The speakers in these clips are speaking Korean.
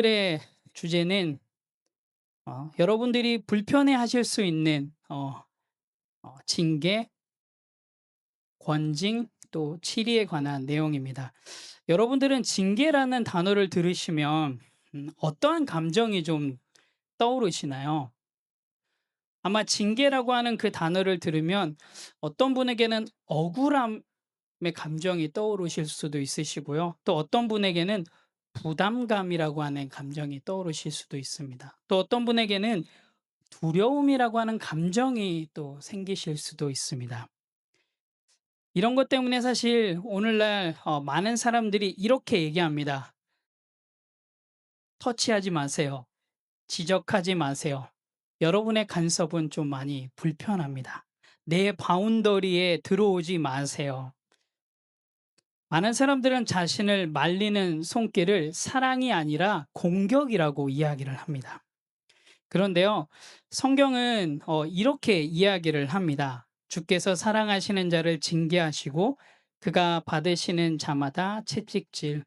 오늘의 주제는 여러분들이 불편해하실 수 있는 징계, 권징, 또 치리에 관한 내용입니다. 여러분들은 징계라는 단어를 들으시면 어떠한 감정이 좀 떠오르시나요? 아마 징계라고 하는 그 단어를 들으면 어떤 분에게는 억울함의 감정이 떠오르실 수도 있으시고요. 또 어떤 분에게는 부담감이라고 하는 감정이 떠오르실 수도 있습니다. 또 어떤 분에게는 두려움이라고 하는 감정이 또 생기실 수도 있습니다. 이런 것 때문에 사실 오늘날 많은 사람들이 이렇게 얘기합니다. "터치하지 마세요. 지적하지 마세요. 여러분의 간섭은 좀 많이 불편합니다. 내 바운더리에 들어오지 마세요." 많은 사람들은 자신을 말리는 손길을 사랑이 아니라 공격이라고 이야기를 합니다. 그런데요, 성경은 이렇게 이야기를 합니다. 주께서 사랑하시는 자를 징계하시고 그가 받으시는 자마다 채찍질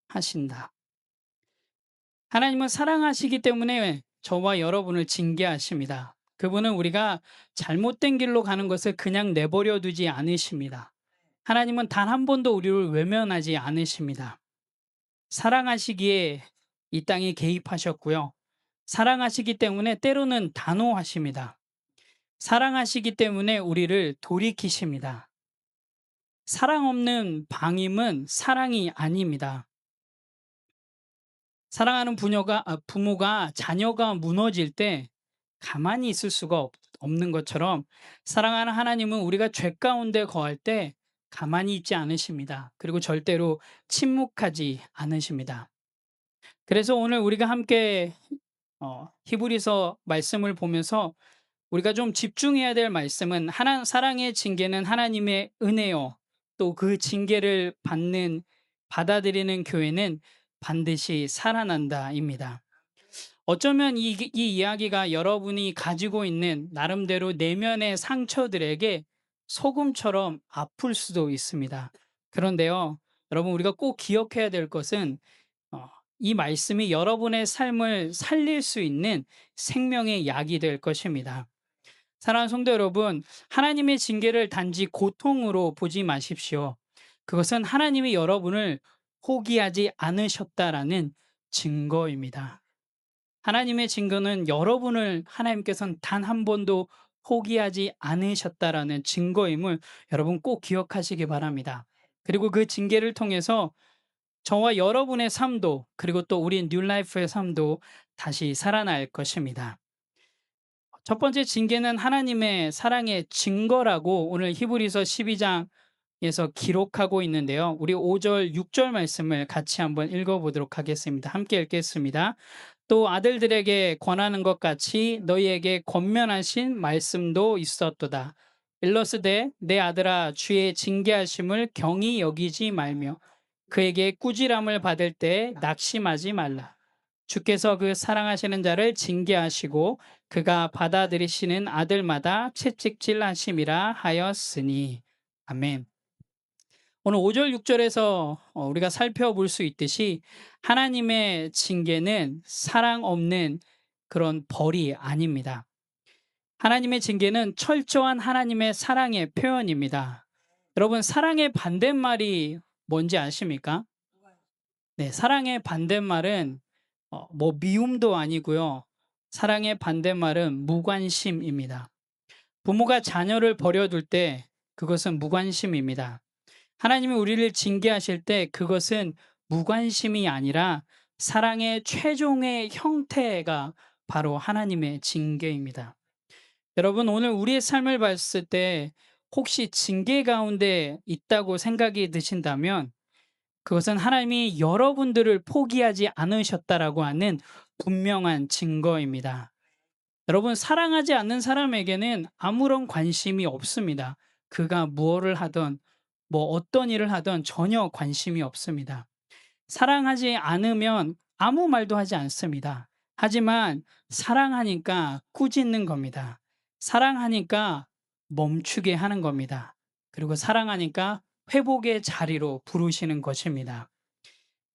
하신다. 하나님은 사랑하시기 때문에 저와 여러분을 징계하십니다. 그분은 우리가 잘못된 길로 가는 것을 그냥 내버려 두지 않으십니다. 하나님은 단 한 번도 우리를 외면하지 않으십니다. 사랑하시기에 이 땅에 개입하셨고요. 사랑하시기 때문에 때로는 단호하십니다. 사랑하시기 때문에 우리를 돌이키십니다. 사랑 없는 방임은 사랑이 아닙니다. 사랑하는 부모가 자녀가 무너질 때 가만히 있을 수가 없는 것처럼 사랑하는 하나님은 우리가 죄 가운데 거할 때 가만히 있지 않으십니다. 그리고 절대로 침묵하지 않으십니다. 그래서 오늘 우리가 함께 히브리서 말씀을 보면서 우리가 좀 집중해야 될 말씀은 사랑의 징계는 하나님의 은혜요. 또 그 징계를 받아들이는 교회는 반드시 살아난다입니다. 어쩌면 이 이야기가 여러분이 가지고 있는 나름대로 내면의 상처들에게 소금처럼 아플 수도 있습니다. 그런데요, 여러분 우리가 꼭 기억해야 될 것은 어, 이 말씀이 여러분의 삶을 살릴 수 있는 생명의 약이 될 것입니다. 사랑하는 성도 여러분, 하나님의 징계를 단지 고통으로 보지 마십시오. 그것은 하나님이 여러분을 포기하지 않으셨다라는 증거입니다. 하나님의 증거는 여러분을 하나님께서는 단 한 번도 포기하지 않으셨다라는 증거임을 여러분 꼭 기억하시기 바랍니다. 그리고 그 징계를 통해서 저와 여러분의 삶도 그리고 또 우리 뉴라이프의 삶도 다시 살아날 것입니다. 첫 번째 징계는 하나님의 사랑의 증거라고 오늘 히브리서 12장에서 기록하고 있는데요. 우리 5절, 6절 말씀을 같이 한번 읽어보도록 하겠습니다. 함께 읽겠습니다. 또 아들들에게 권하는 것 같이 너희에게 권면하신 말씀도 있었도다. 일러스되 내 아들아 주의 징계하심을 경히 여기지 말며 그에게 꾸지람을 받을 때 낙심하지 말라. 주께서 그 사랑하시는 자를 징계하시고 그가 받아들이시는 아들마다 채찍질 하심이라 하였으니. 아멘. 오늘 5절 6절에서 우리가 살펴볼 수 있듯이 하나님의 징계는 사랑 없는 그런 벌이 아닙니다. 하나님의 징계는 철저한 하나님의 사랑의 표현입니다. 여러분 사랑의 반대말이 뭔지 아십니까? 네, 사랑의 반대말은 뭐 미움도 아니고요. 사랑의 반대말은 무관심입니다. 부모가 자녀를 버려둘 때 그것은 무관심입니다. 하나님이 우리를 징계하실 때 그것은 무관심이 아니라 사랑의 최종의 형태가 바로 하나님의 징계입니다. 여러분 오늘 우리의 삶을 봤을 때 혹시 징계 가운데 있다고 생각이 드신다면 그것은 하나님이 여러분들을 포기하지 않으셨다라고 하는 분명한 증거입니다. 여러분 사랑하지 않는 사람에게는 아무런 관심이 없습니다. 그가 무엇을 하든 뭐 어떤 일을 하든 전혀 관심이 없습니다. 사랑하지 않으면 아무 말도 하지 않습니다. 하지만 사랑하니까 꾸짖는 겁니다. 사랑하니까 멈추게 하는 겁니다. 그리고 사랑하니까 회복의 자리로 부르시는 것입니다.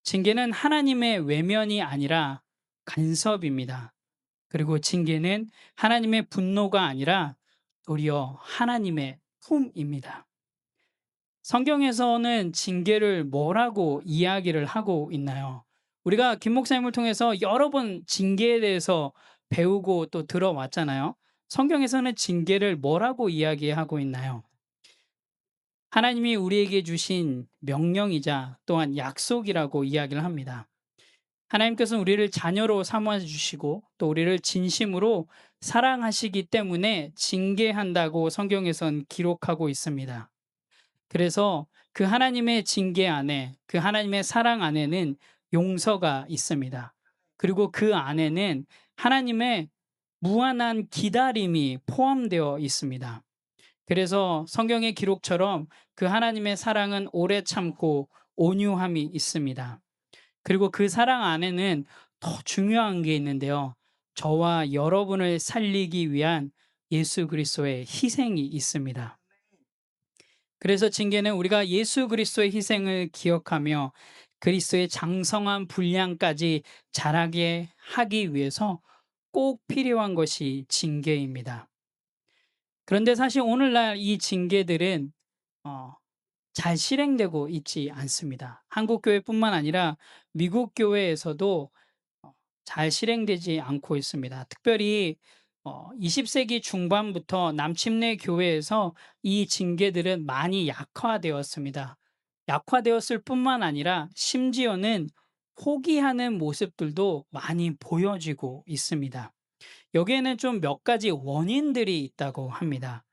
징계는 하나님의 외면이 아니라 간섭입니다. 그리고 징계는 하나님의 분노가 아니라 도리어 하나님의 품입니다. 성경에서는 징계를 뭐라고 이야기를 하고 있나요? 우리가 김 목사님을 통해서 여러 번 징계에 대해서 배우고 또 들어왔잖아요. 성경에서는 징계를 뭐라고 이야기하고 있나요? 하나님이 우리에게 주신 명령이자 또한 약속이라고 이야기를 합니다. 하나님께서는 우리를 자녀로 삼아 주시고 또 우리를 진심으로 사랑하시기 때문에 징계한다고 성경에선 기록하고 있습니다. 그래서 그 하나님의 징계 안에, 그 하나님의 사랑 안에는 용서가 있습니다. 그리고 그 안에는 하나님의 무한한 기다림이 포함되어 있습니다. 그래서 성경의 기록처럼 그 하나님의 사랑은 오래 참고 온유함이 있습니다. 그리고 그 사랑 안에는 더 중요한 게 있는데요. 저와 여러분을 살리기 위한 예수 그리스도의 희생이 있습니다. 그래서 징계는 우리가 예수 그리스도의 희생을 기억하며 그리스도의 장성한 분량까지 자라게 하기 위해서 꼭 필요한 것이 징계입니다. 그런데 사실 오늘날 이 징계들은 어, 잘 실행되고 있지 않습니다. 한국 교회뿐만 아니라 미국 교회에서도 어 잘 실행되지 않고 있습니다. 특별히 20세기 중반부터 남침내 교회에서 이 징계들은 많이 약화되었습니다. 약화되었을 뿐만 아니라 심지어는 포기하는 모습들도 많이 보여지고 있습니다. 여기에는 좀 몇 가지 원인들이 있다고 합니다.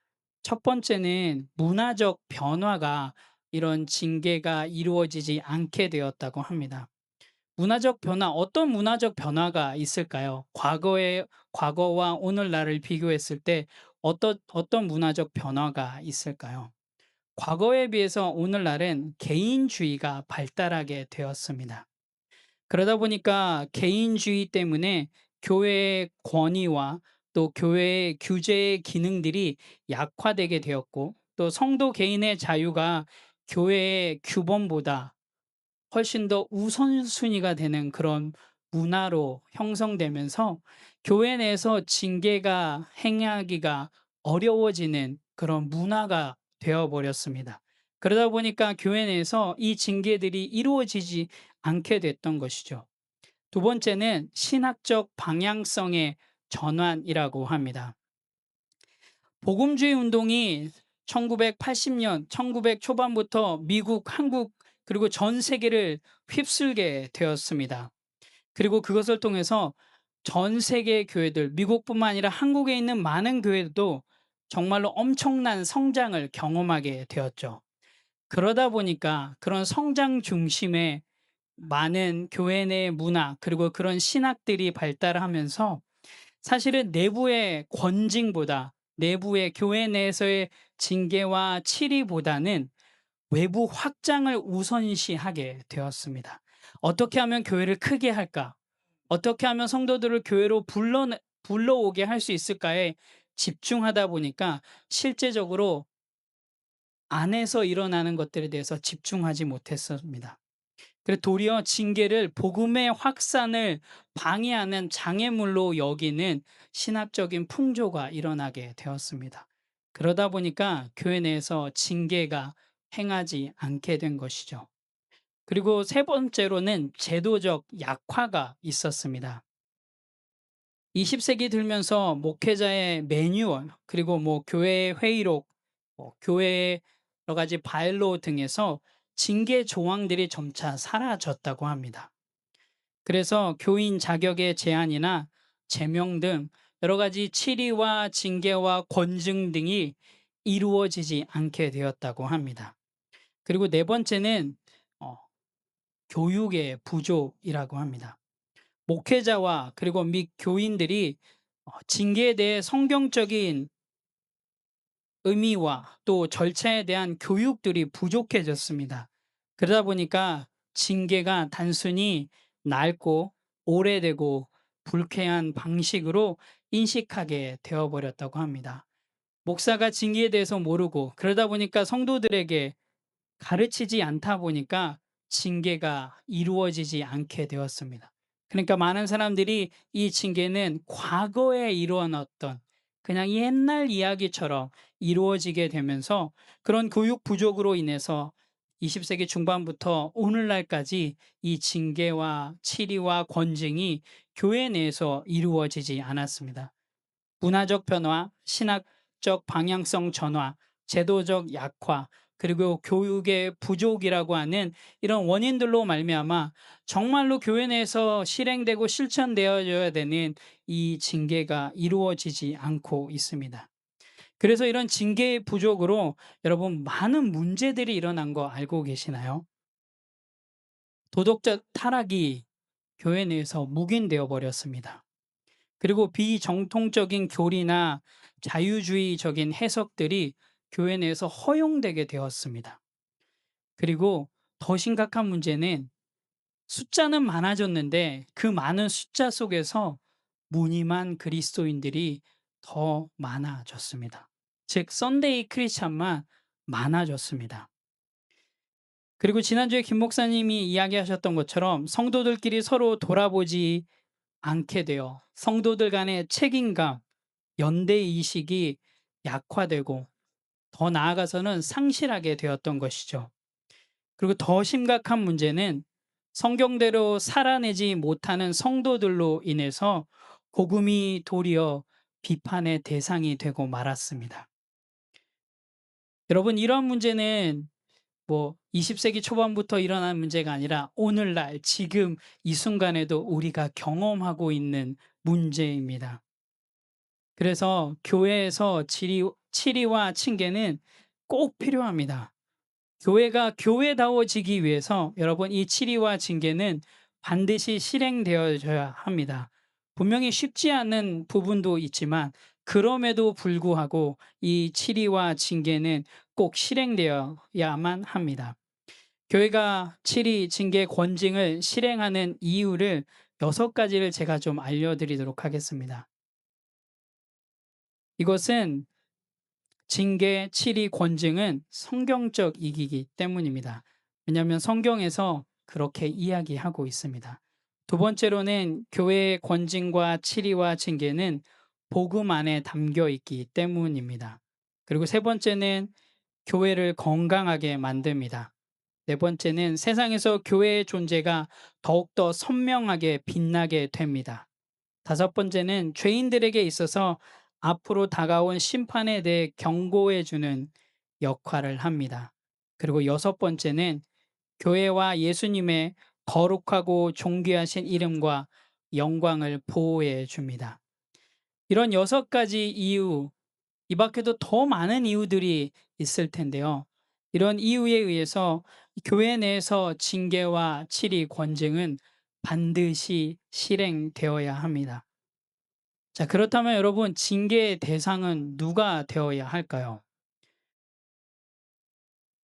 첫 번째는 문화적 변화가 이런 징계가 이루어지지 않게 되었다고 합니다. 문화적 변화, 어떤 문화적 변화가 있을까요? 과거와 오늘날을 비교했을 때 어떤 문화적 변화가 있을까요? 과거에 비해서 오늘날은 개인주의가 발달하게 되었습니다. 그러다 보니까 개인주의 때문에 교회의 권위와 또 교회의 규제의 기능들이 약화되게 되었고 또 성도 개인의 자유가 교회의 규범보다 훨씬 더 우선순위가 되는 그런 문화로 형성되면서 교회 내에서 징계가 행하기가 어려워지는 그런 문화가 되어 버렸습니다. 그러다 보니까 교회 내에서 이 징계들이 이루어지지 않게 됐던 것이죠. 두 번째는 신학적 방향성의 전환이라고 합니다. 복음주의 운동이 1980년, 1900 초반부터 미국, 한국 그리고 전 세계를 휩쓸게 되었습니다. 그리고 그것을 통해서 전 세계 교회들, 미국뿐만 아니라 한국에 있는 많은 교회도 정말로 엄청난 성장을 경험하게 되었죠. 그러다 보니까 그런 성장 중심의 많은 교회 내 문화 그리고 그런 신학들이 발달하면서 사실은 내부의 권징보다 내부의 교회 내에서의 징계와 치리보다는 외부 확장을 우선시하게 되었습니다. 어떻게 하면 교회를 크게 할까? 어떻게 하면 성도들을 교회로 불러오게 할 수 있을까에 집중하다 보니까 실제적으로 안에서 일어나는 것들에 대해서 집중하지 못했습니다. 그래 도리어 징계를 복음의 확산을 방해하는 장애물로 여기는 신학적인 풍조가 일어나게 되었습니다. 그러다 보니까 교회 내에서 징계가 행하지 않게 된 것이죠. 그리고 세 번째로는 제도적 약화가 있었습니다. 20세기 들면서 목회자의 매뉴얼, 그리고 뭐 교회의 회의록, 교회의 여러 가지 바일로 등에서 징계 조항들이 점차 사라졌다고 합니다. 그래서 교인 자격의 제한이나 제명 등 여러 가지 치리와 징계와 권증 등이 이루어지지 않게 되었다고 합니다. 그리고 네 번째는 어, 교육의 부족이라고 합니다. 목회자와 그리고 및 교인들이 징계에 대해 성경적인 의미와 또 절차에 대한 교육들이 부족해졌습니다. 그러다 보니까 징계가 단순히 낡고 오래되고 불쾌한 방식으로 인식하게 되어버렸다고 합니다. 목사가 징계에 대해서 모르고 그러다 보니까 성도들에게 가르치지 않다 보니까 징계가 이루어지지 않게 되었습니다. 그러니까 많은 사람들이 이 징계는 과거에 이루어졌던 그냥 옛날 이야기처럼 이루어지게 되면서 그런 교육 부족으로 인해서 20세기 중반부터 오늘날까지 이 징계와 치리와 권징이 교회 내에서 이루어지지 않았습니다. 문화적 변화, 신학적 방향성 전환, 제도적 약화, 그리고 교육의 부족이라고 하는 이런 원인들로 말미암아 정말로 교회 내에서 실행되고 실천되어져야 되는 이 징계가 이루어지지 않고 있습니다. 그래서 이런 징계의 부족으로 여러분 많은 문제들이 일어난 거 알고 계시나요? 도덕적 타락이 교회 내에서 묵인되어 버렸습니다. 그리고 비정통적인 교리나 자유주의적인 해석들이 교회 내에서 허용되게 되었습니다. 그리고 더 심각한 문제는 숫자는 많아졌는데 그 많은 숫자 속에서 무늬만 그리스도인들이 더 많아졌습니다. 즉, 썬데이 크리스찬만 많아졌습니다. 그리고 지난주에 김 목사님이 이야기하셨던 것처럼 성도들끼리 서로 돌아보지 않게 되어 성도들 간의 책임감, 연대 의식이 약화되고 더 나아가서는 상실하게 되었던 것이죠. 그리고 더 심각한 문제는 성경대로 살아내지 못하는 성도들로 인해서 복음이 도리어 비판의 대상이 되고 말았습니다. 여러분, 이런 문제는 20세기 초반부터 일어난 문제가 아니라 오늘날 지금 이 순간에도 우리가 경험하고 있는 문제입니다. 그래서 교회에서 치리와 칭계는 꼭 필요합니다. 교회가 교회다워지기 위해서 여러분 이 치리와 징계는 반드시 실행되어져야 합니다. 분명히 쉽지 않은 부분도 있지만 그럼에도 불구하고 이 치리와 징계는 꼭 실행되어야만 합니다. 교회가 치리, 징계, 권징을 실행하는 이유를 6가지를 제가 좀 알려드리도록 하겠습니다. 이것은 징계, 치리, 권징은 성경적이기 때문입니다. 왜냐하면 성경에서 그렇게 이야기하고 있습니다. 두 번째로는 교회의 권징과 치리와 징계는 복음 안에 담겨 있기 때문입니다. 그리고 세 번째는 교회를 건강하게 만듭니다. 네 번째는 세상에서 교회의 존재가 더욱더 선명하게 빛나게 됩니다. 다섯 번째는 죄인들에게 있어서 앞으로 다가온 심판에 대해 경고해 주는 역할을 합니다. 그리고 여섯 번째는 교회와 예수님의 거룩하고 존귀하신 이름과 영광을 보호해 줍니다. 이런 6가지 이유, 이 밖에도 더 많은 이유들이 있을 텐데요. 이런 이유에 의해서 교회 내에서 징계와 치리, 권징은 반드시 실행되어야 합니다. 자, 그렇다면 여러분, 징계의 대상은 누가 되어야 할까요?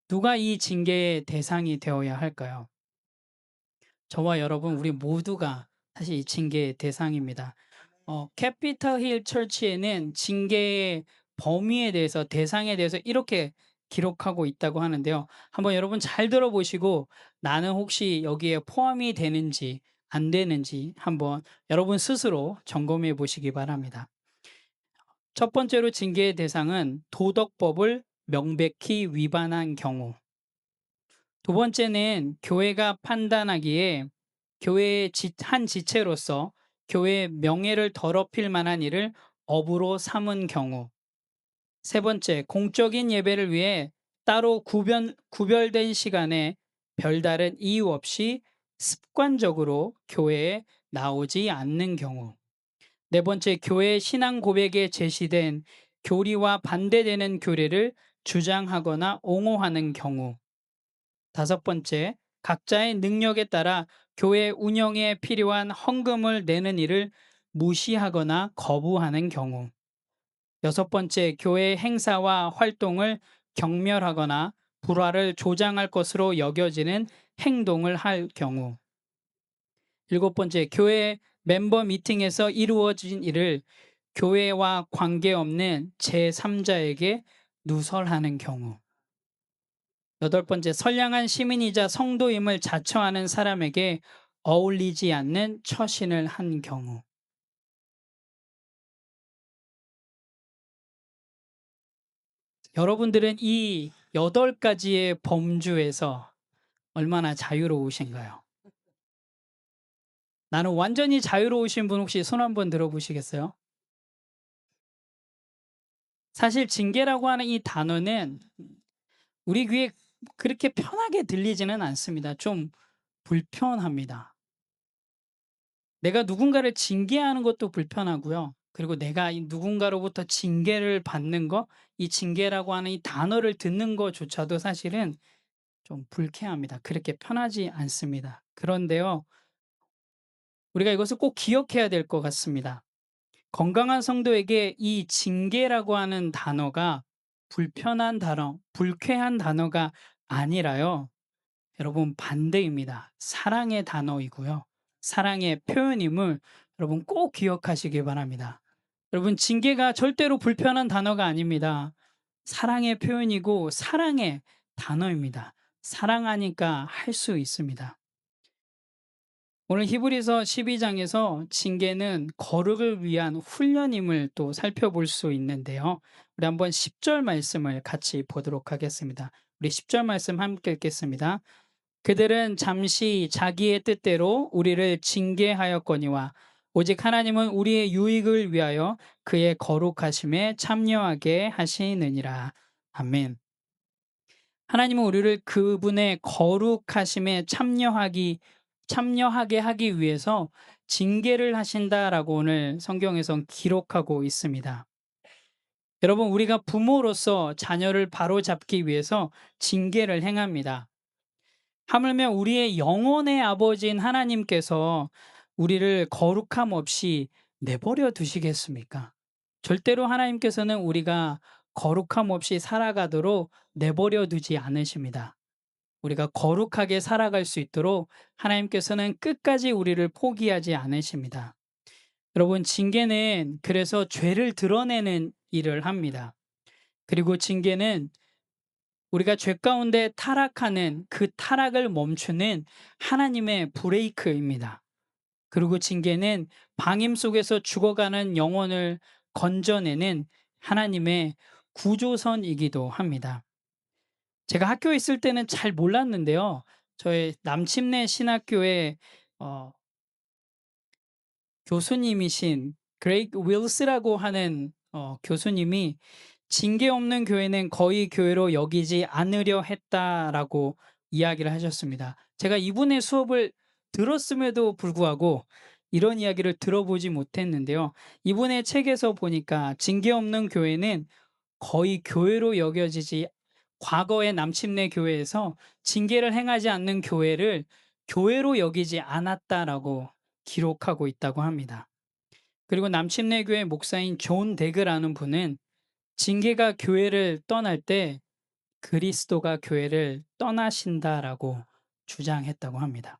누가 이 징계의 대상이 되어야 할까요? 저와 여러분, 우리 모두가 사실 이 징계의 대상입니다. 캐피털 힐 처치에는 징계의 범위에 대해서, 대상에 대해서 이렇게 기록하고 있다고 하는데요. 한번 여러분 잘 들어보시고 나는 혹시 여기에 포함이 되는지 안 되는지 한번 여러분 스스로 점검해 보시기 바랍니다. 첫 번째로 징계의 대상은 도덕법을 명백히 위반한 경우. 두 번째는 교회가 판단하기에 교회의 한 지체로서 교회의 명예를 더럽힐 만한 일을 업으로 삼은 경우. 세 번째, 공적인 예배를 위해 따로 구별된 시간에 별다른 이유 없이 습관적으로 교회에 나오지 않는 경우. 네 번째, 교회 신앙 고백에 제시된 교리와 반대되는 교리를 주장하거나 옹호하는 경우. 다섯 번째, 각자의 능력에 따라 교회 운영에 필요한 헌금을 내는 일을 무시하거나 거부하는 경우. 여섯 번째, 교회 행사와 활동을 경멸하거나 불화를 조장할 것으로 여겨지는 행동을 할 경우. 일곱 번째, 교회 멤버 미팅에서 이루어진 일을 교회와 관계없는 제3자에게 누설하는 경우. 여덟 번째, 선량한 시민이자 성도임을 자처하는 사람에게 어울리지 않는 처신을 한 경우. 여러분들은 이 8가지의 범주에서 얼마나 자유로우신가요? 나는 완전히 자유로우신 분 혹시 손 한번 들어 보시겠어요? 사실 징계라고 하는 이 단어는 우리 귀에 그렇게 편하게 들리지는 않습니다. 좀 불편합니다. 내가 누군가를 징계하는 것도 불편하고요. 그리고 내가 이 누군가로부터 징계를 받는 거, 이 징계라고 하는 이 단어를 듣는 것조차도 사실은 좀 불쾌합니다. 그렇게 편하지 않습니다. 그런데요, 우리가 이것을 꼭 기억해야 될 것 같습니다. 건강한 성도에게 이 징계라고 하는 단어가 불편한 단어, 불쾌한 단어가 아니라요. 여러분 반대입니다. 사랑의 단어이고요. 사랑의 표현임을 여러분 꼭 기억하시길 바랍니다. 여러분 징계가 절대로 불편한 단어가 아닙니다. 사랑의 표현이고 사랑의 단어입니다. 사랑하니까 할 수 있습니다. 오늘 히브리서 12장에서 징계는 거룩을 위한 훈련임을 또 살펴볼 수 있는데요. 우리 한번 10절 말씀을 같이 보도록 하겠습니다. 우리 10절 말씀 함께 읽겠습니다. 그들은 잠시 자기의 뜻대로 우리를 징계하였거니와 오직 하나님은 우리의 유익을 위하여 그의 거룩하심에 참여하게 하시느니라. 아멘. 하나님은 우리를 그분의 거룩하심에 참여하게 하기 위해서 징계를 하신다라고 오늘 성경에선 기록하고 있습니다. 여러분, 우리가 부모로서 자녀를 바로잡기 위해서 징계를 행합니다. 하물며 우리의 영혼의 아버지인 하나님께서 우리를 거룩함 없이 내버려 두시겠습니까? 절대로 하나님께서는 우리가 거룩함 없이 살아가도록 내버려 두지 않으십니다. 우리가 거룩하게 살아갈 수 있도록 하나님께서는 끝까지 우리를 포기하지 않으십니다. 여러분, 징계는 그래서 죄를 드러내는 일을 합니다. 그리고 징계는 우리가 죄 가운데 타락하는 그 타락을 멈추는 하나님의 브레이크입니다. 그리고 징계는 방임 속에서 죽어가는 영혼을 건져내는 하나님의 구조선이기도 합니다. 제가 학교에 있을 때는 잘 몰랐는데요. 저희 남침내 신학교의 어, 교수님이신 그레이그 윌스라고 하는 교수님이 징계 없는 교회는 거의 교회로 여기지 않으려 했다라고 이야기를 하셨습니다. 제가 이분의 수업을 들었음에도 불구하고 이런 이야기를 들어보지 못했는데요. 이분의 책에서 보니까 징계 없는 교회는 거의 교회로 여겨지지 과거의 남침내 교회에서 징계를 행하지 않는 교회를 교회로 여기지 않았다라고 기록하고 있다고 합니다. 그리고 남침내 교회 목사인 존 데그라는 분은 징계가 교회를 떠날 때 그리스도가 교회를 떠나신다라고 주장했다고 합니다.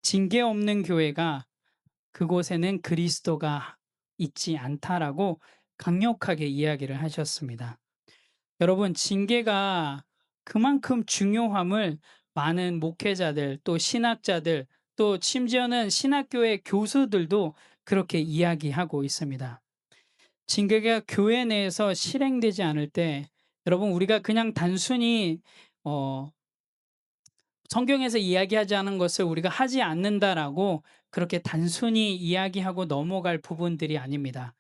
징계 없는 교회가 그곳에는 그리스도가 있지 않다라고 강력하게 이야기를 하셨습니다. 여러분, 징계가 그만큼 중요함을 많은 목회자들, 또 신학자들, 또 심지어는 신학교의 교수들도 그렇게 이야기하고 있습니다. 징계가 교회 내에서 실행되지 않을 때, 여러분, 우리가 그냥 단순히 성경에서 이야기하지 않은 것을 우리가 하지 않는다라고 그렇게 단순히 이야기하고 넘어갈 부분들이 아닙니다.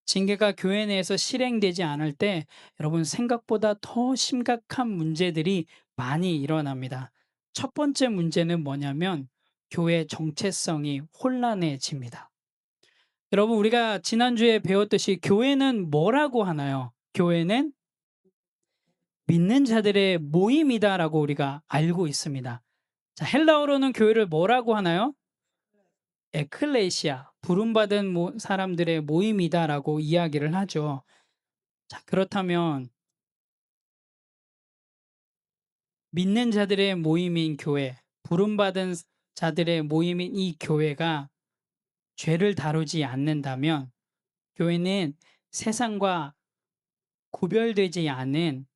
징계가 교회 내에서 실행되지 않을 때 여러분 생각보다 더 심각한 문제들이 많이 일어납니다. 첫 번째 문제는 뭐냐면 교회 정체성이 혼란해집니다. 여러분 우리가 지난주에 배웠듯이 교회는 뭐라고 하나요? 교회는 믿는 자들의 모임이다라고 우리가 알고 있습니다. 자, 헬라어로는 교회를 뭐라고 하나요? 에클레시아, 부름받은 사람들의 모임이다라고 이야기를 하죠. 자, 그렇다면 믿는 자들의 모임인 교회, 부름받은 자들의 모임인 이 교회가 죄를 다루지 않는다면 교회는 세상과 구별되지 않은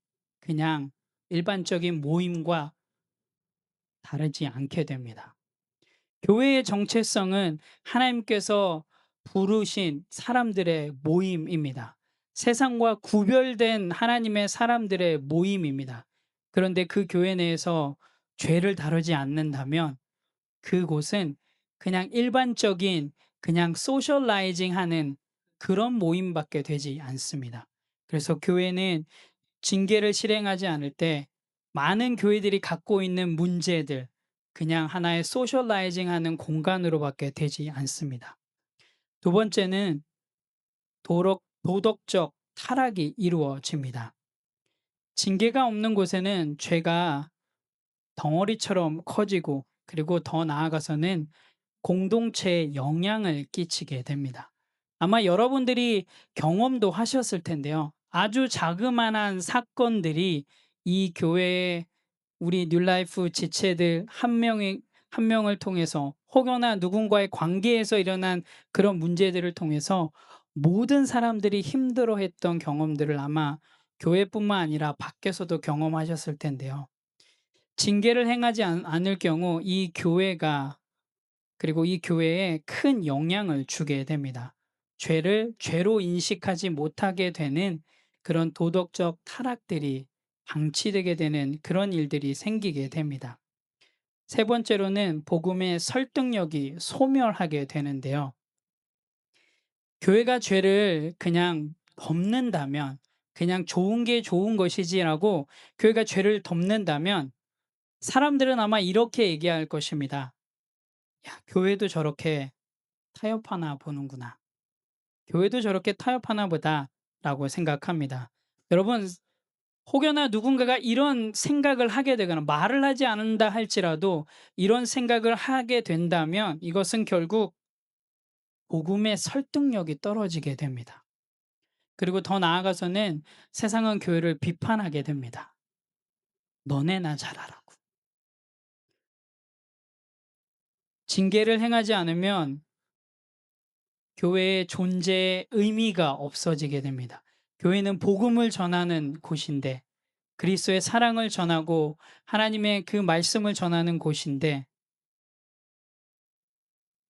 그냥 일반적인 모임과 다르지 않게 됩니다. 교회의 정체성은 하나님께서 부르신 사람들의 모임입니다. 세상과 구별된 하나님의 사람들의 모임입니다. 그런데 그 교회 내에서 죄를 다루지 않는다면 그곳은 그냥 일반적인 그냥 소셜라이징 하는 그런 모임밖에 되지 않습니다. 그래서 교회는 징계를 실행하지 않을 때 많은 교회들이 갖고 있는 문제들, 그냥 하나의 소셜라이징 하는 공간으로밖에 되지 않습니다. 두 번째는 도덕적 타락이 이루어집니다. 징계가 없는 곳에는 죄가 덩어리처럼 커지고, 그리고 더 나아가서는 공동체에 영향을 끼치게 됩니다. 아마 여러분들이 경험도 하셨을 텐데요. 아주 자그마한 사건들이 이 교회의 우리 뉴라이프 지체들 한 명을 통해서, 혹여나 누군가의 관계에서 일어난 그런 문제들을 통해서 모든 사람들이 힘들어했던 경험들을 아마 교회뿐만 아니라 밖에서도 경험하셨을 텐데요. 징계를 행하지 않을 경우 이 교회가, 그리고 이 교회에 큰 영향을 주게 됩니다. 죄를 죄로 인식하지 못하게 되는 그런 도덕적 타락들이 방치되게 되는 그런 일들이 생기게 됩니다. 세 번째로는 복음의 설득력이 소멸하게 되는데요. 교회가 죄를 그냥 덮는다면, 그냥 좋은 게 좋은 것이지라고 교회가 죄를 덮는다면 사람들은 아마 이렇게 얘기할 것입니다. 야, 교회도 저렇게 타협하나 보는구나. 교회도 저렇게 타협하나 보다라고 생각합니다. 여러분, 혹여나 누군가가 이런 생각을 하게 되거나 말을 하지 않는다 할지라도 이런 생각을 하게 된다면 이것은 결국 복음의 설득력이 떨어지게 됩니다. 그리고 더 나아가서는 세상은 교회를 비판하게 됩니다. 너네나 잘하라고. 징계를 행하지 않으면 교회의 존재의 의미가 없어지게 됩니다. 교회는 복음을 전하는 곳인데, 그리스도의 사랑을 전하고 하나님의 그 말씀을 전하는 곳인데,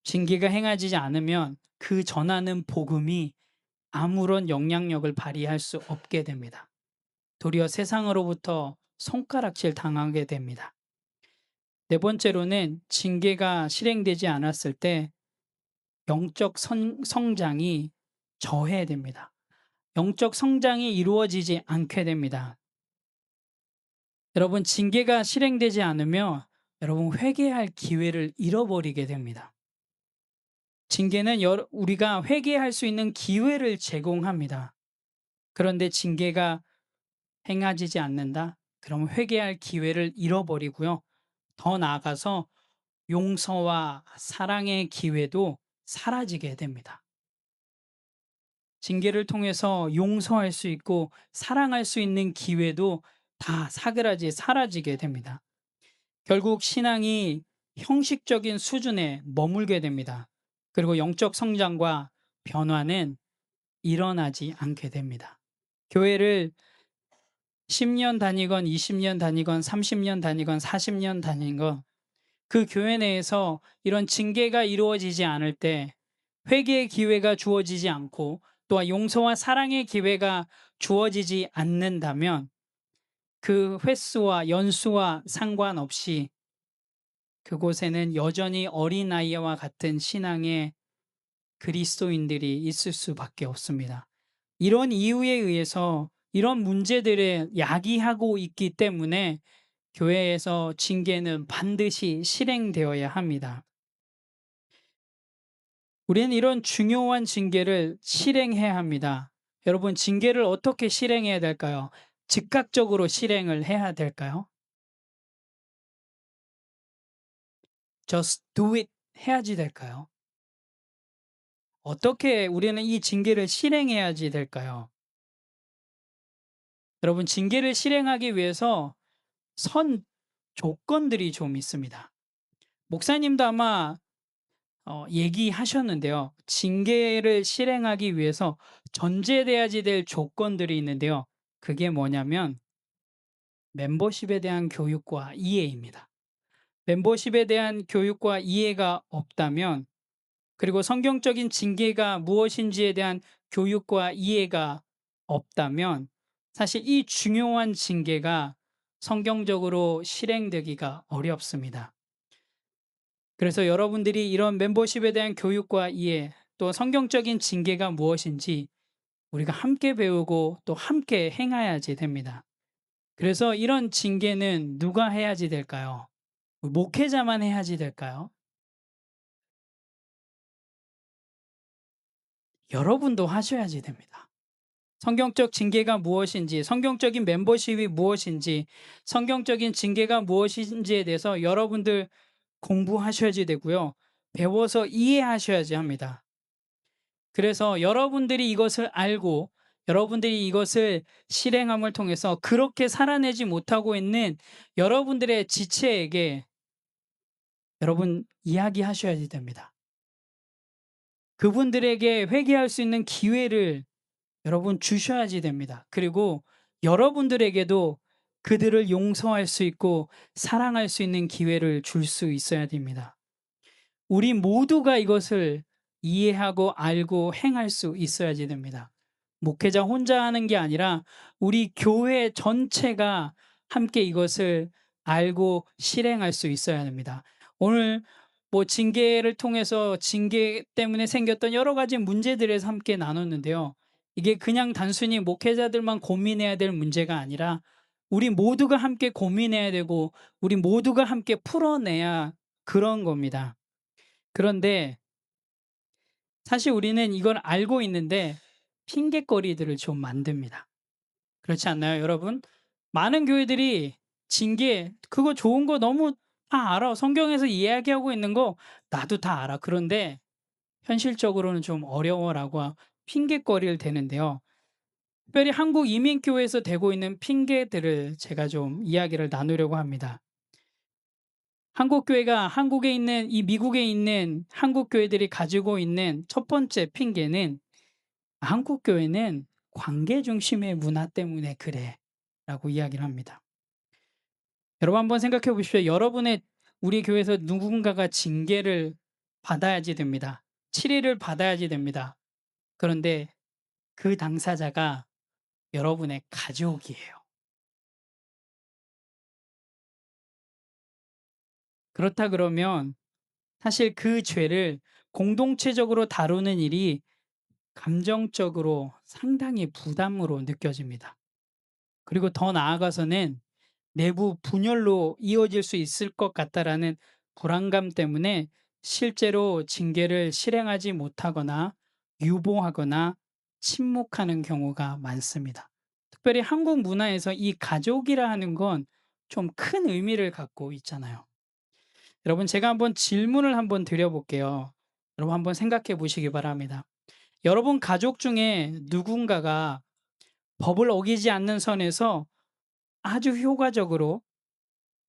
징계가 행하지 않으면 그 전하는 복음이 아무런 영향력을 발휘할 수 없게 됩니다. 도리어 세상으로부터 손가락질 당하게 됩니다. 네 번째로는 징계가 실행되지 않았을 때 영적 성장이 저해됩니다. 영적 성장이 이루어지지 않게 됩니다. 여러분, 징계가 실행되지 않으면 여러분 회개할 기회를 잃어버리게 됩니다. 징계는 우리가 회개할 수 있는 기회를 제공합니다. 그런데 징계가 행해지지 않는다? 그럼 회개할 기회를 잃어버리고요. 더 나아가서 용서와 사랑의 기회도 사라지게 됩니다. 징계를 통해서 용서할 수 있고 사랑할 수 있는 기회도 다 사그라지 사라지게 됩니다. 결국 신앙이 형식적인 수준에 머물게 됩니다. 그리고 영적 성장과 변화는 일어나지 않게 됩니다. 교회를 10년 다니건 20년 다니건 30년 다니건 40년 다니건 그 교회 내에서 이런 징계가 이루어지지 않을 때, 회개의 기회가 주어지지 않고 또한 용서와 사랑의 기회가 주어지지 않는다면 그 횟수와 연수와 상관없이 그곳에는 여전히 어린아이와 같은 신앙의 그리스도인들이 있을 수밖에 없습니다. 이런 이유에 의해서 이런 문제들을 야기하고 있기 때문에 교회에서 징계는 반드시 실행되어야 합니다. 우리는 이런 중요한 징계를 실행해야 합니다. 여러분, 징계를 어떻게 실행해야 될까요? 즉각적으로 실행을 해야 될까요? Just do it 해야지 될까요? 어떻게 우리는 이 징계를 실행해야지 될까요? 여러분, 징계를 실행하기 위해서 선 조건들이 좀 있습니다. 목사님도 아마 얘기하셨는데요. 징계를 실행하기 위해서 전제돼야지 될 조건들이 있는데요. 그게 뭐냐면 멤버십에 대한 교육과 이해입니다. 멤버십에 대한 교육과 이해가 없다면, 그리고 성경적인 징계가 무엇인지에 대한 교육과 이해가 없다면, 사실 이 중요한 징계가 성경적으로 실행되기가 어렵습니다. 그래서 여러분들이 이런 멤버십에 대한 교육과 이해, 또 성경적인 징계가 무엇인지 우리가 함께 배우고 또 함께 행해야지 됩니다. 그래서 이런 징계는 누가 해야지 될까요? 목회자만 해야지 될까요? 여러분도 하셔야지 됩니다. 성경적 징계가 무엇인지, 성경적인 멤버십이 무엇인지, 성경적인 징계가 무엇인지에 대해서 여러분들 공부하셔야지 되고요. 배워서 이해하셔야지 합니다. 그래서 여러분들이 이것을 알고 여러분들이 이것을 실행함을 통해서 그렇게 살아내지 못하고 있는 여러분들의 지체에게 여러분 이야기하셔야지 됩니다. 그분들에게 회개할 수 있는 기회를 여러분 주셔야지 됩니다. 그리고 여러분들에게도 그들을 용서할 수 있고 사랑할 수 있는 기회를 줄 수 있어야 됩니다. 우리 모두가 이것을 이해하고 알고 행할 수 있어야지 됩니다. 목회자 혼자 하는 게 아니라 우리 교회 전체가 함께 이것을 알고 실행할 수 있어야 됩니다. 오늘 뭐 징계를 통해서 징계 때문에 생겼던 여러 가지 문제들에서 함께 나눴는데요. 이게 그냥 단순히 목회자들만 고민해야 될 문제가 아니라 우리 모두가 함께 고민해야 되고 우리 모두가 함께 풀어내야 그런 겁니다. 그런데 사실 우리는 이걸 알고 있는데 핑곗거리들을 좀 만듭니다. 그렇지 않나요, 여러분? 많은 교회들이 징계, 그거 좋은 거 너무 다 알아. 성경에서 이야기하고 있는 거 나도 다 알아. 그런데 현실적으로는 좀 어려워라고 핑곗거리를 대는데요. 특별히 한국 이민교회에서 되고 있는 핑계들을 제가 좀 이야기를 나누려고 합니다. 한국 교회가 한국에 있는 이 미국에 있는 한국 교회들이 가지고 있는 첫 번째 핑계는 한국 교회는 관계 중심의 문화 때문에 그래라고 이야기를 합니다. 여러분 한번 생각해 보십시오. 여러분의 우리 교회에서 누군가가 징계를 받아야지 됩니다. 치리를 받아야지 됩니다. 그런데 그 당사자가 여러분의 가족이에요. 그렇다 그러면 사실 그 죄를 공동체적으로 다루는 일이 감정적으로 상당히 부담으로 느껴집니다. 그리고 더 나아가서는 내부 분열로 이어질 수 있을 것 같다라는 불안감 때문에 실제로 징계를 실행하지 못하거나 유보하거나 침묵하는 경우가 많습니다. 특별히 한국 문화에서 이 가족이라 하는 건 좀 큰 의미를 갖고 있잖아요. 여러분 제가 한번 질문을 한번 드려볼게요. 여러분 한번 생각해 보시기 바랍니다. 여러분 가족 중에 누군가가 법을 어기지 않는 선에서 아주 효과적으로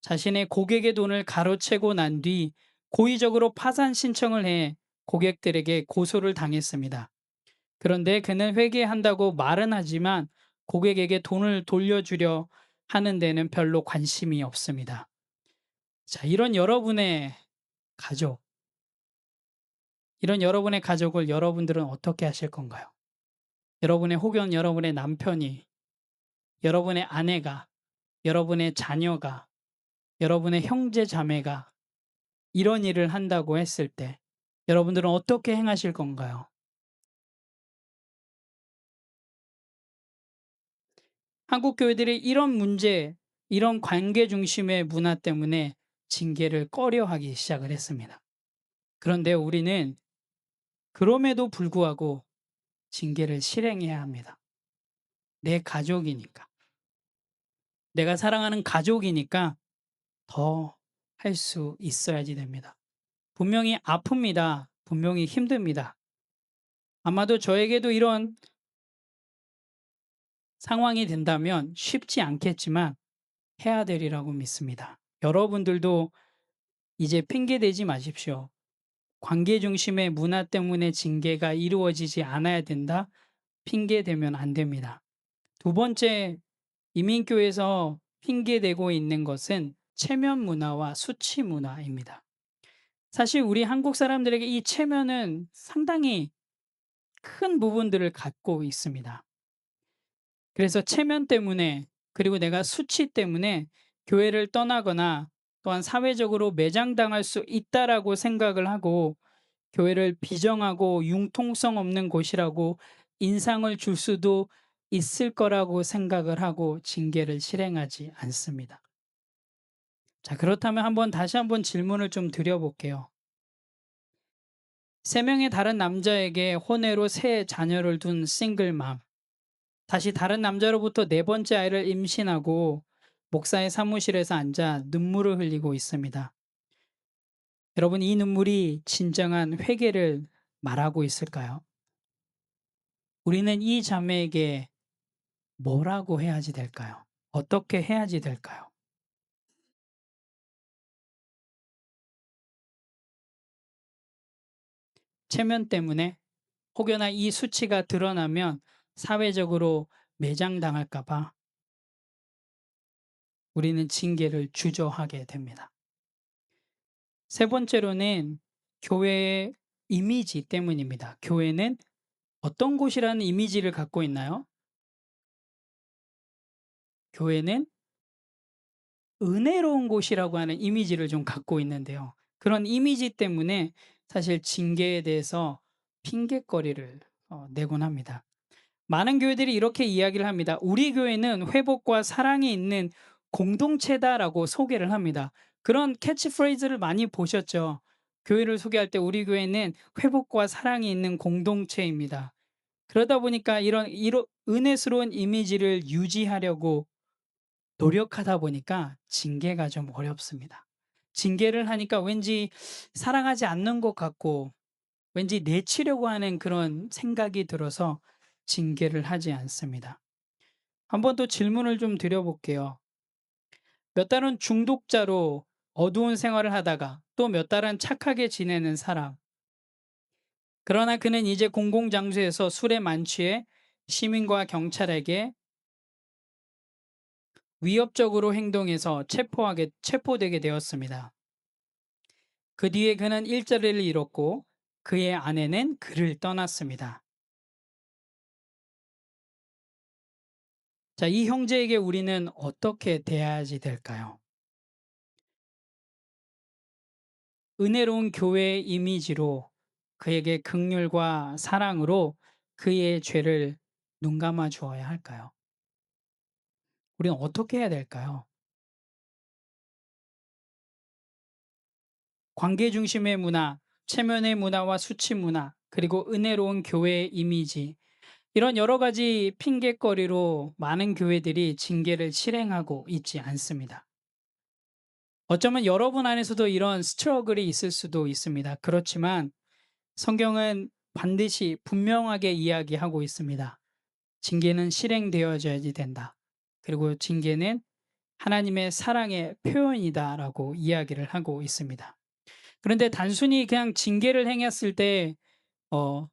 자신의 고객의 돈을 가로채고 난 뒤 고의적으로 파산 신청을 해 고객들에게 고소를 당했습니다. 그런데 그는 회계한다고 말은 하지만 고객에게 돈을 돌려주려 하는 데는 별로 관심이 없습니다. 자, 가족, 이런 여러분의 가족을 여러분들은 어떻게 하실 건가요? 혹은 여러분의 남편이, 여러분의 아내가, 여러분의 자녀가, 여러분의 형제 자매가 이런 일을 한다고 했을 때 여러분들은 어떻게 행하실 건가요? 한국 교회들이 이런 문제, 이런 관계 중심의 문화 때문에 징계를 꺼려하기 시작을 했습니다. 그런데 우리는 그럼에도 불구하고 징계를 실행해야 합니다. 내 가족이니까. 내가 사랑하는 가족이니까 더 할 수 있어야지 됩니다. 분명히 아픕니다. 분명히 힘듭니다. 아마도 저에게도 이런 상황이 된다면 쉽지 않겠지만 해야 되리라고 믿습니다. 여러분들도 이제 핑계 대지 마십시오. 관계 중심의 문화 때문에 징계가 이루어지지 않아야 된다? 핑계 대면 안 됩니다. 두 번째, 이민교에서 핑계 대고 있는 것은 체면 문화와 수치 문화입니다. 사실 우리 한국 사람들에게 이 체면은 상당히 큰 부분들을 갖고 있습니다. 그래서 체면 때문에 그리고 내가 수치 때문에 교회를 떠나거나 또한 사회적으로 매장당할 수 있다라고 생각을 하고 교회를 비정하고 융통성 없는 곳이라고 인상을 줄 수도 있을 거라고 생각을 하고 징계를 실행하지 않습니다. 자, 그렇다면 다시 한번 질문을 좀 드려볼게요. 세 명의 다른 남자에게 혼외로 세 자녀를 둔 싱글맘. 다시 다른 남자로부터 네 번째 아이를 임신하고 목사의 사무실에서 앉아 눈물을 흘리고 있습니다. 여러분, 이 눈물이 진정한 회개를 말하고 있을까요? 우리는 이 자매에게 뭐라고 해야지 될까요? 어떻게 해야지 될까요? 체면 때문에 혹여나 이 수치가 드러나면 사회적으로 매장당할까 봐 우리는 징계를 주저하게 됩니다. 세 번째로는 교회의 이미지 때문입니다. 교회는 어떤 곳이라는 이미지를 갖고 있나요? 교회는 은혜로운 곳이라고 하는 이미지를 좀 갖고 있는데요. 그런 이미지 때문에 사실 징계에 대해서 핑곗거리를 내곤 합니다. 많은 교회들이 이렇게 이야기를 합니다. 우리 교회는 회복과 사랑이 있는 공동체다라고 소개를 합니다. 그런 캐치프레이즈를 많이 보셨죠? 교회를 소개할 때 우리 교회는 회복과 사랑이 있는 공동체입니다. 그러다 보니까 이런 은혜스러운 이미지를 유지하려고 노력하다 보니까 징계가 좀 어렵습니다. 징계를 하니까 왠지 사랑하지 않는 것 같고 왠지 내치려고 하는 그런 생각이 들어서 징계를 하지 않습니다. 한 번 더 질문을 좀 드려볼게요. 몇 달은 중독자로 어두운 생활을 하다가 또 몇 달은 착하게 지내는 사람. 그러나 그는 이제 공공장소에서 술에 만취해 시민과 경찰에게 위협적으로 행동해서 체포되게 되었습니다. 그 뒤에 그는 일자리를 잃었고 그의 아내는 그를 떠났습니다. 자, 이 형제에게 우리는 어떻게 대해야지 될까요? 은혜로운 교회의 이미지로 그에게 긍휼과 사랑으로 그의 죄를 눈감아 주어야 할까요? 우리는 어떻게 해야 될까요? 관계 중심의 문화, 체면의 문화와 수치 문화, 그리고 은혜로운 교회의 이미지, 이런 여러 가지 핑곗거리로 많은 교회들이 징계를 실행하고 있지 않습니다. 어쩌면 여러분 안에서도 이런 스트러글이 있을 수도 있습니다. 그렇지만 성경은 반드시 분명하게 이야기하고 있습니다. 징계는 실행되어져야지 된다. 그리고 징계는 하나님의 사랑의 표현이다라고 이야기를 하고 있습니다. 그런데 단순히 그냥 징계를 행했을 때 어,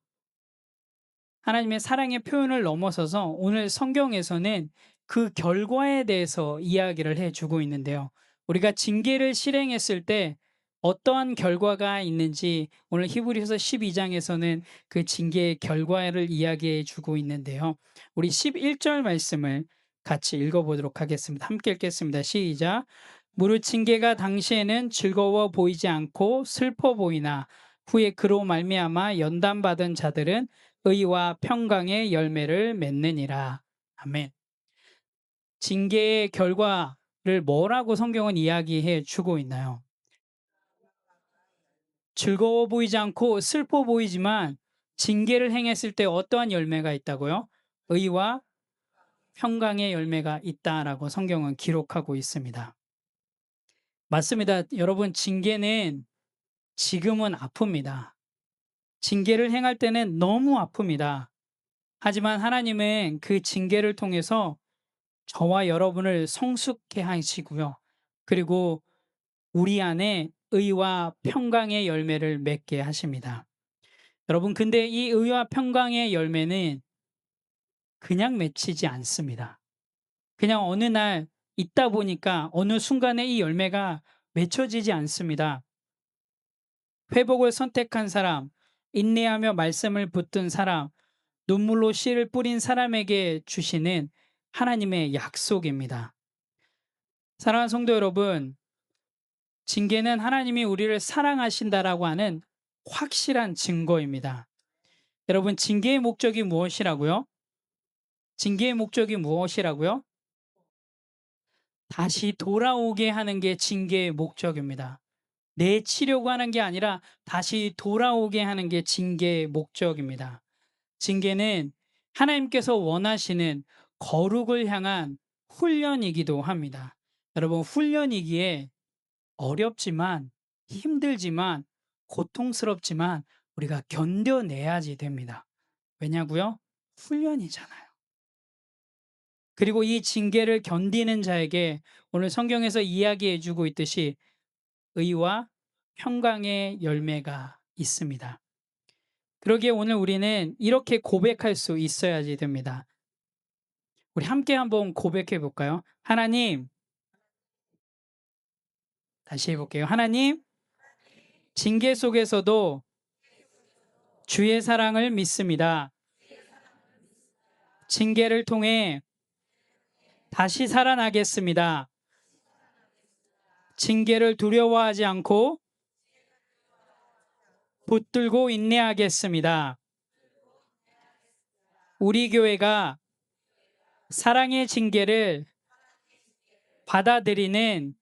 하나님의 사랑의 표현을 넘어서서 오늘 성경에서는 그 결과에 대해서 이야기를 해주고 있는데요. 우리가 징계를 실행했을 때 어떠한 결과가 있는지 오늘 히브리서 12장에서는 그 징계의 결과를 이야기해 주고 있는데요. 우리 11절 말씀을 같이 읽어보도록 하겠습니다. 함께 읽겠습니다. 시작. 무릇 징계가 당시에는 즐거워 보이지 않고 슬퍼 보이나 후에 그로 말미암아 연단받은 자들은 의와 평강의 열매를 맺느니라. 아멘. 징계의 결과를 뭐라고 성경은 이야기해 주고 있나요? 즐거워 보이지 않고 슬퍼 보이지만 징계를 행했을 때 어떠한 열매가 있다고요? 의와 평강의 열매가 있다라고 성경은 기록하고 있습니다. 맞습니다. 여러분, 징계는 지금은 아픕니다. 징계를 행할 때는 너무 아픕니다. 하지만 하나님은 그 징계를 통해서 저와 여러분을 성숙해 하시고요. 그리고 우리 안에 의와 평강의 열매를 맺게 하십니다. 여러분, 근데 이 의와 평강의 열매는 그냥 맺히지 않습니다. 그냥 어느 날 있다 보니까 어느 순간에 이 열매가 맺혀지지 않습니다. 회복을 선택한 사람, 인내하며 말씀을 붙든 사람, 눈물로 씨를 뿌린 사람에게 주시는 하나님의 약속입니다. 사랑하는 성도 여러분, 징계는 하나님이 우리를 사랑하신다라고 하는 확실한 증거입니다. 여러분, 징계의 목적이 무엇이라고요? 징계의 목적이 무엇이라고요? 다시 돌아오게 하는 게 징계의 목적입니다. 내치려고 하는 게 아니라 다시 돌아오게 하는 게 징계의 목적입니다. 징계는 하나님께서 원하시는 거룩을 향한 훈련이기도 합니다. 여러분, 훈련이기에 어렵지만, 힘들지만, 고통스럽지만 우리가 견뎌내야지 됩니다. 왜냐고요? 훈련이잖아요. 그리고 이 징계를 견디는 자에게 오늘 성경에서 이야기해 주고 있듯이 의와 평강의 열매가 있습니다. 그러기에 오늘 우리는 이렇게 고백할 수 있어야지 됩니다. 우리 함께 한번 고백해 볼까요? 하나님, 다시 해볼게요. 하나님, 징계 속에서도 주의 사랑을 믿습니다. 징계를 통해 다시 살아나겠습니다. 징계를 두려워하지 않고 붙들고 인내하겠습니다. 우리 교회가 사랑의 징계를 받아들이는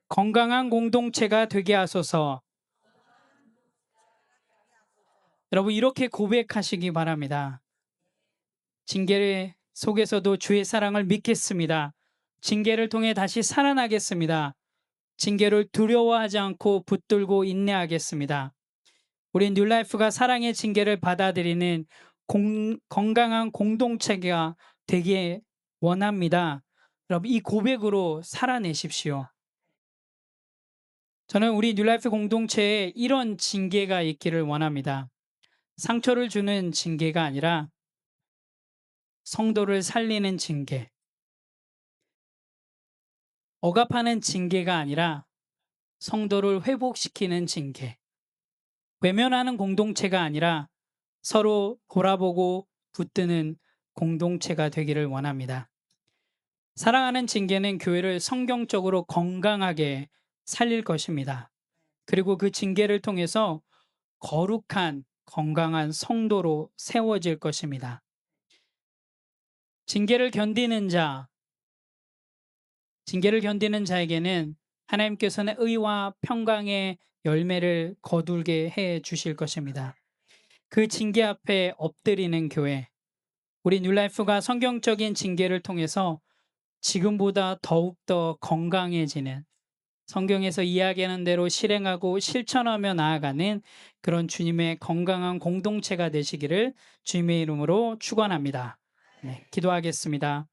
건강한 공동체가 되게 하소서. 여러분, 이렇게 고백하시기 바랍니다. 징계 속에서도 주의 사랑을 믿겠습니다. 징계를 통해 다시 살아나겠습니다. 징계를 두려워하지 않고 붙들고 인내하겠습니다. 우리 뉴라이프가 사랑의 징계를 받아들이는 건강한 공동체가 되길 원합니다. 여러분, 이 고백으로 살아내십시오. 저는 우리 뉴라이프 공동체에 이런 징계가 있기를 원합니다. 상처를 주는 징계가 아니라 성도를 살리는 징계, 억압하는 징계가 아니라 성도를 회복시키는 징계, 외면하는 공동체가 아니라 서로 돌아보고 붙드는 공동체가 되기를 원합니다. 사랑하는 징계는 교회를 성경적으로 건강하게 살릴 것입니다. 그리고 그 징계를 통해서 거룩한 건강한 성도로 세워질 것입니다. 징계를 견디는 자에게는 하나님께서는 의와 평강의 열매를 거두게 해 주실 것입니다. 그 징계 앞에 엎드리는 교회, 우리 뉴라이프가 성경적인 징계를 통해서 지금보다 더욱더 건강해지는, 성경에서 이야기하는 대로 실행하고 실천하며 나아가는 그런 주님의 건강한 공동체가 되시기를 주님의 이름으로 축원합니다. 네, 기도하겠습니다.